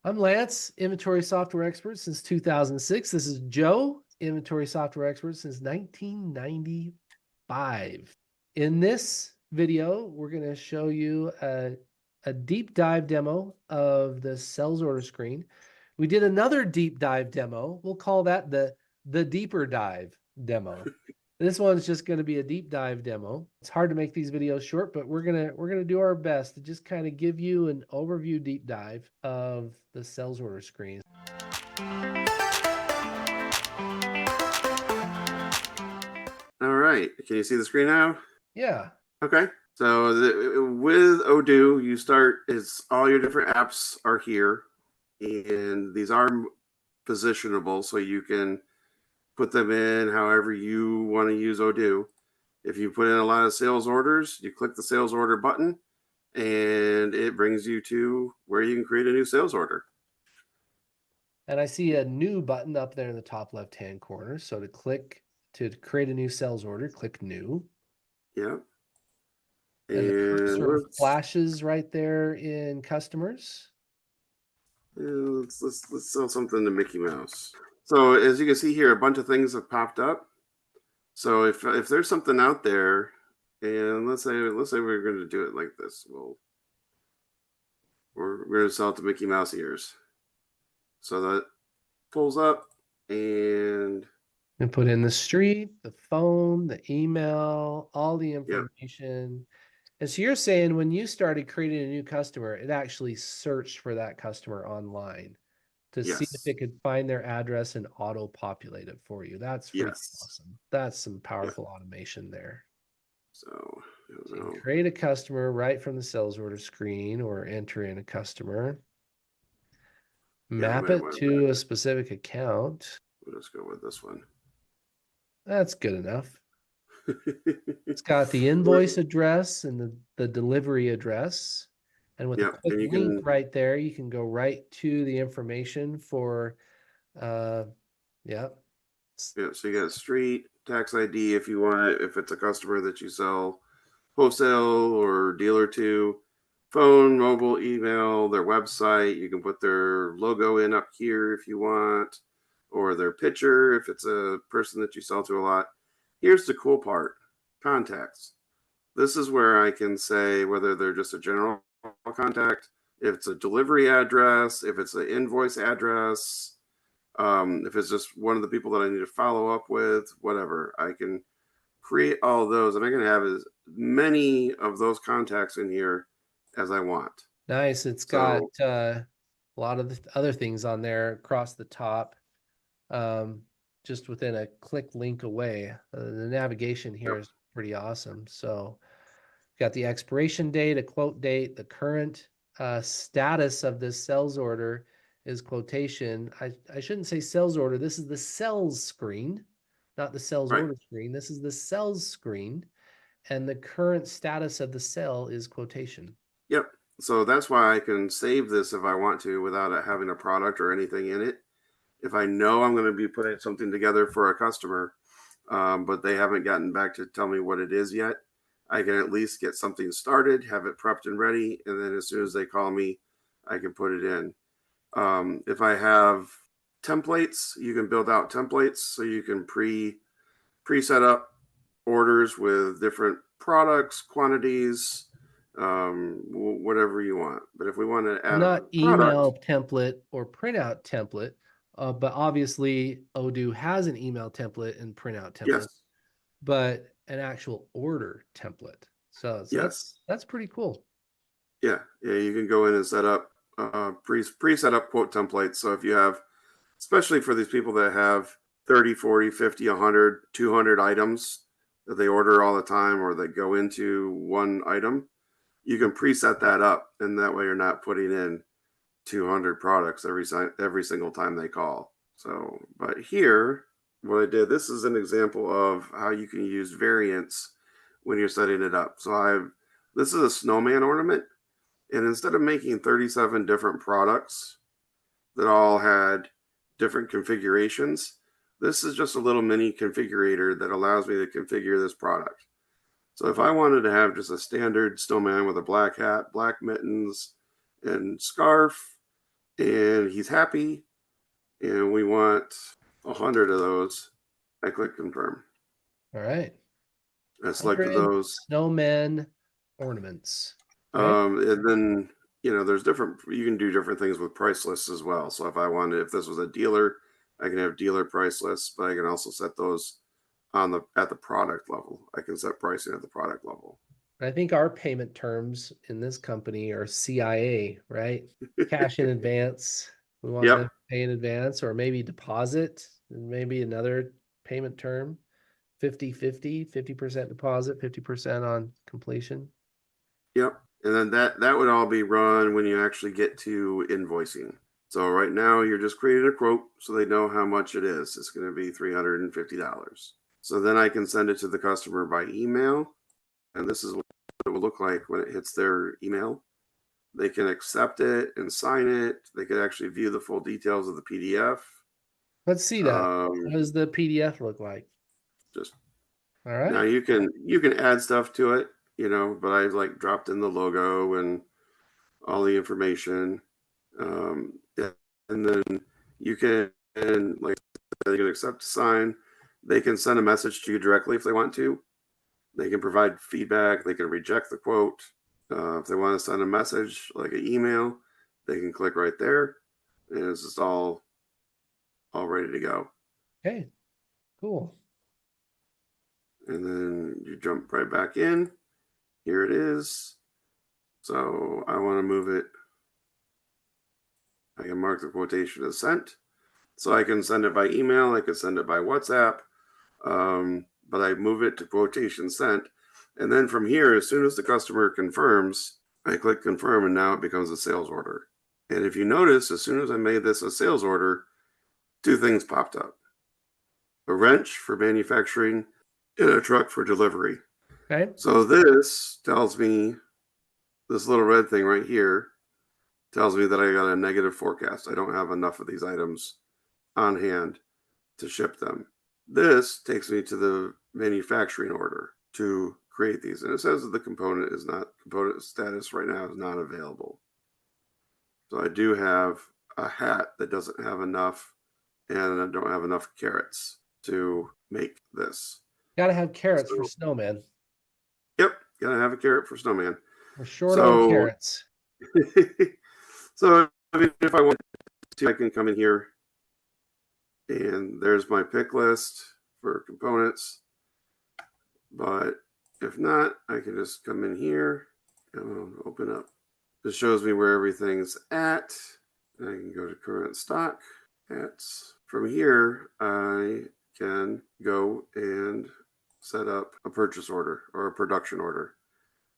I'm Lance, inventory software expert since 2006. This is Joe, inventory software expert since 1995. In this video, we're going to show you a deep dive demo of the sales order screen. We did another deep dive demo. We'll call that the deeper dive demo. This one's just going to be a deep dive demo. It's hard to make these videos short, but we're gonna do our best to just kind of give you an overview deep dive of the sales order screen. All right. Can you see the screen now? Yeah. Okay. So with Odoo, you start, it's all your different apps are here, and these are positionable, so you can put them in however you want to use Odoo. If you put in a lot of sales orders, you click the sales order button, and it brings you to where you can create a new sales order. And I see a new button up there in the top left-hand corner. So to create a new sales order, click new. Yeah. And the cursor And flashes right there in customers. let's sell something to Mickey Mouse. So as you can see here, a bunch of things have popped up. So if there's something out there, and let's say we're going to do it like this, we're going to sell it to Mickey Mouse ears. So that pulls up, and Put in the street, the phone, the email, all the yep, information. And so you're saying when you started creating a new customer, it actually searched for that customer online to see if yes, it could find their address and auto-populate it for you. That's freaking yes, awesome. That's some yeah. powerful automation there. So I don't So you can know. create a customer right from the sales order screen or enter in a customer, Yeah, we map might it want to a specific account. we'll just go with this one. That's good enough. It's got the invoice address and the delivery address. And with a Yeah, quick and you link can, right there, you can go right to the information for, uh, yeah. yeah. So you got street tax ID if you want it, if it's a customer that you sell wholesale or dealer to, phone, mobile, email, their website. You can put their logo in up here if you want, or their picture if it's a person that you sell to a lot. Here's the cool part: contacts. This is where I can say whether they're just a general contact, if it's a delivery address, if it's an invoice address, if it's just one of the people that I need to follow up with, whatever. I can create all of those, and I can have as many of those contacts in here as I want. Nice. It's got So, a lot of the other things on there across the top, um, just within a click link away. The navigation here yep, is pretty awesome. So got the expiration date, a quote date, the current status of this sales order is quotation. I shouldn't say sales order. This is the sales screen, not the sales right, order screen. This is the sales screen. And the current status of the sale is quotation. yep. So that's why I can save this if I want to without it having a product or anything in it. If I know I'm going to be putting something together for a customer, but they haven't gotten back to tell me what it is yet, I can at least get something started, have it prepped and ready, and then as soon as they call me, I can put it in. If I have templates, you can build out templates so you can pre-set up orders with different products, quantities, whatever you want. But if we want to So add a not product, email template or printout template, but obviously Odoo has an email template and printout template, yes, but an actual order template. So yes, that's pretty cool. yeah, you can go in and set up pre-set up quote templates. So if you have, especially for these people that have 30, 40, 50, 100, 200 items that they order all the time or that go into one item, you can preset that up, and that way you're not putting in 200 products every single time they call. So, but here, what I did, this is an example of how you can use variants when you're setting it up. So this is a snowman ornament, and instead of making 37 different products that all had different configurations, this is just a little mini configurator that allows me to configure this product. So if I wanted to have just a standard snowman with a black hat, black mittens, and scarf, and he's happy, and we want 100 of those. I click confirm. All right. I selected 100 those. snowmen ornaments, right? And then, there's you can do different things with price lists as well. So if this was a dealer, I can have dealer price lists, but I can also set those at the product level. I can set pricing at the product level. I think our payment terms in this company are CIA, right? Cash in advance. We want to Yep. pay in advance or maybe deposit and maybe another payment term, 50% deposit, 50% on completion. Yep. And then that would all be run when you actually get to invoicing. So right now you're just creating a quote so they know how much it is. It's going to be $350. So then I can send it to the customer by email. And this is what it will look like when it hits their email. They can accept it and sign it. They could actually view the full details of the PDF. Let's see that. What does the PDF look like? Just All now right. you can add stuff to it, but I like dropped in the logo and all the information. Yeah, and then you can like they can accept, sign. They can send a message to you directly if they want to. They can provide feedback. They can reject the quote. If they want to send a message like an email, they can click right there, and it's just all ready to go. Okay, cool. And then you jump right back in. Here it is. So I want to move it. I can mark the quotation as sent. So I can send it by email. I can send it by WhatsApp. But I move it to quotation sent. And then from here, as soon as the customer confirms, I click confirm, and now it becomes a sales order. And if you notice, as soon as I made this a sales order, two things popped up: a wrench for manufacturing and a truck for delivery. Okay. So this tells me, this little red thing right here tells me that I got a negative forecast. I don't have enough of these items on hand to ship them. This takes me to the manufacturing order to create these. And it says that the component status right now is not available. So I do have a hat that doesn't have enough, and I don't have enough carrots to make this. Got to have carrots for So, snowman. yep, gotta have a carrot for snowman. We're short on So, carrots. so I mean, if I want to, I can come in here, and there's my pick list for components. But if not, I can just come in here and open up. This shows me where everything's at. And I can go to current stock. From here, I can go and set up a purchase order or a production order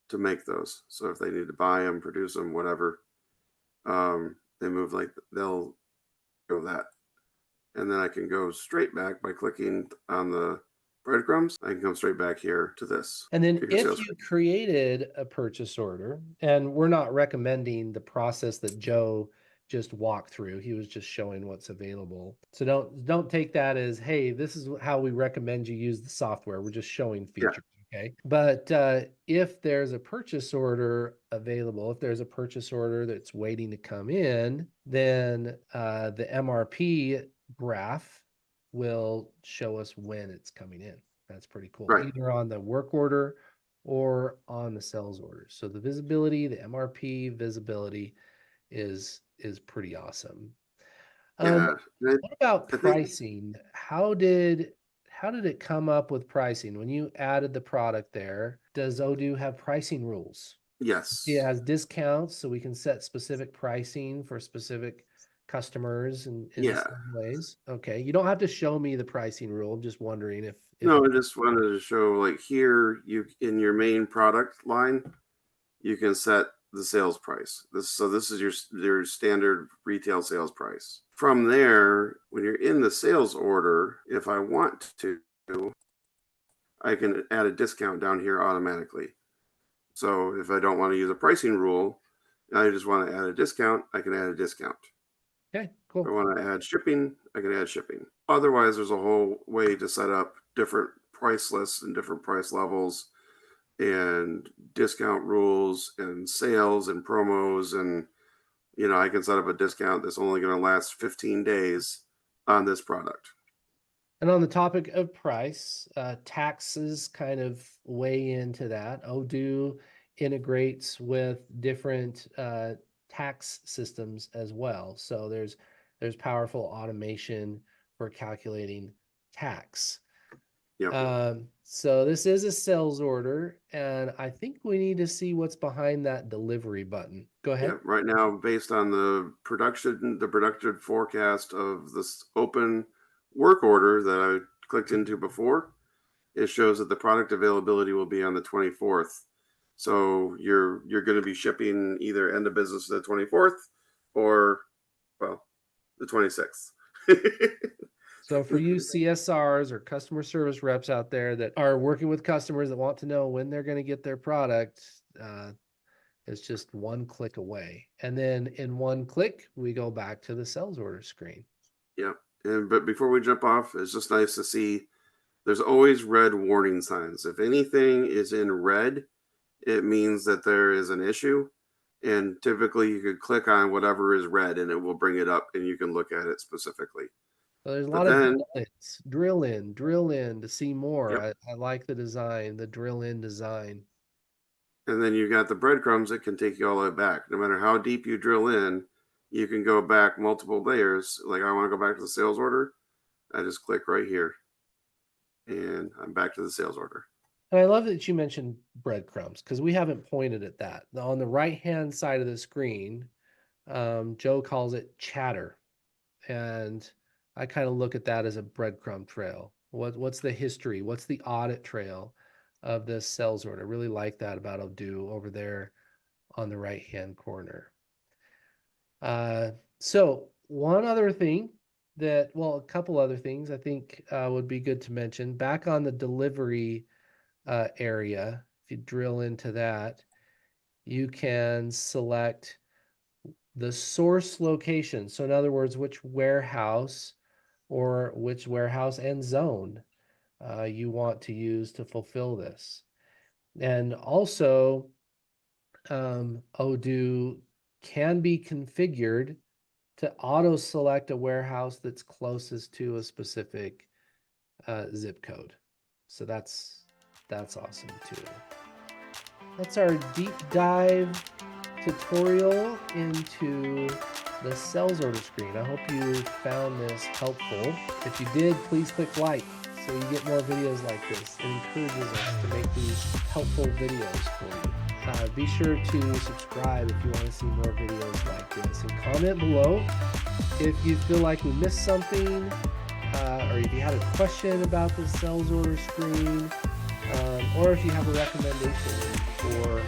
to make those. So if they need to buy them, produce them, whatever, they'll go that. And then I can go straight back by clicking on the breadcrumbs. I can come straight back here to this. And then if you created a purchase order, and we're not recommending the process that Joe just walked through, he was just showing what's available. So don't take that as, hey, this is how we recommend you use the software. We're just showing features. Yeah. Okay. But if there's a purchase order available, if there's a purchase order that's waiting to come in, then the MRP graph will show us when it's coming in. That's pretty cool. Right. Either on the work order or on the sales order. So the visibility, the MRP visibility is pretty awesome. Yeah. What about I think, pricing? How did it come up with pricing? When you added the product there, does Odoo have pricing rules? yes. It has discounts, so we can set specific pricing for specific customers in Yeah. some ways. Okay. You don't have to show me the pricing rule. I'm just wondering if No, I just wanted to show, like, here you in your main product line, you can set the sales price. This is your standard retail sales price. From there, when you're in the sales order, if I want to, I can add a discount down here automatically. So if I don't want to use a pricing rule, I just want to add a discount, I can add a discount. okay, cool. If I want to add shipping, I can add shipping. Otherwise, there's a whole way to set up different price lists and different price levels and discount rules and sales and promos and I can set up a discount that's only going to last 15 days on this product. And on the topic of price, taxes kind of weigh into that. Odoo integrates with different tax systems as well. So there's powerful automation for calculating tax. Yep. So this is a sales order, and I think we need to see what's behind that delivery button. Go ahead. Yeah, right now, based on the production forecast of this open work order that I clicked into before, it shows that the product availability will be on the 24th. So you're going to be shipping either end of business the 24th or, well, the 26th. So for you CSRs or customer service reps out there that are working with customers that want to know when they're going to get their product, it's just one click away. And then in one click, we go back to the sales order screen. Yeah. But before we jump off, it's just nice to see there's always red warning signs. If anything is in red, it means that there is an issue. And typically you could click on whatever is red and it will bring it up and you can look at it specifically. So there's a But lot of then, drill in to see more. yep. I like the design, the drill in design. And then you got the breadcrumbs that can take you all the way back. No matter how deep you drill in, you can go back multiple layers. Like I want to go back to the sales order. I just click right here and I'm back to the sales order. And I love that you mentioned breadcrumbs because we haven't pointed at that. On the right-hand side of the screen, Joe calls it chatter. And I kind of look at that as a breadcrumb trail. What's the history? What's the audit trail of this sales order? I really like that about Odoo over there on the right-hand corner. So one other thing a couple other things I think would be good to mention. Back on the delivery area, if you drill into that, you can select the source location. So in other words, which warehouse and zone you want to use to fulfill this. And also, Odoo can be configured to auto select a warehouse that's closest to a specific zip code. So that's awesome too. That's our deep dive tutorial into the sales order screen. I hope you found this helpful. If you did, please click like so you get more videos like this. It encourages us to make these helpful videos for you. Be sure to subscribe if you want to see more videos like this, and comment below if you feel like we missed something, or if you had a question about the sales order screen, or if you have a recommendation for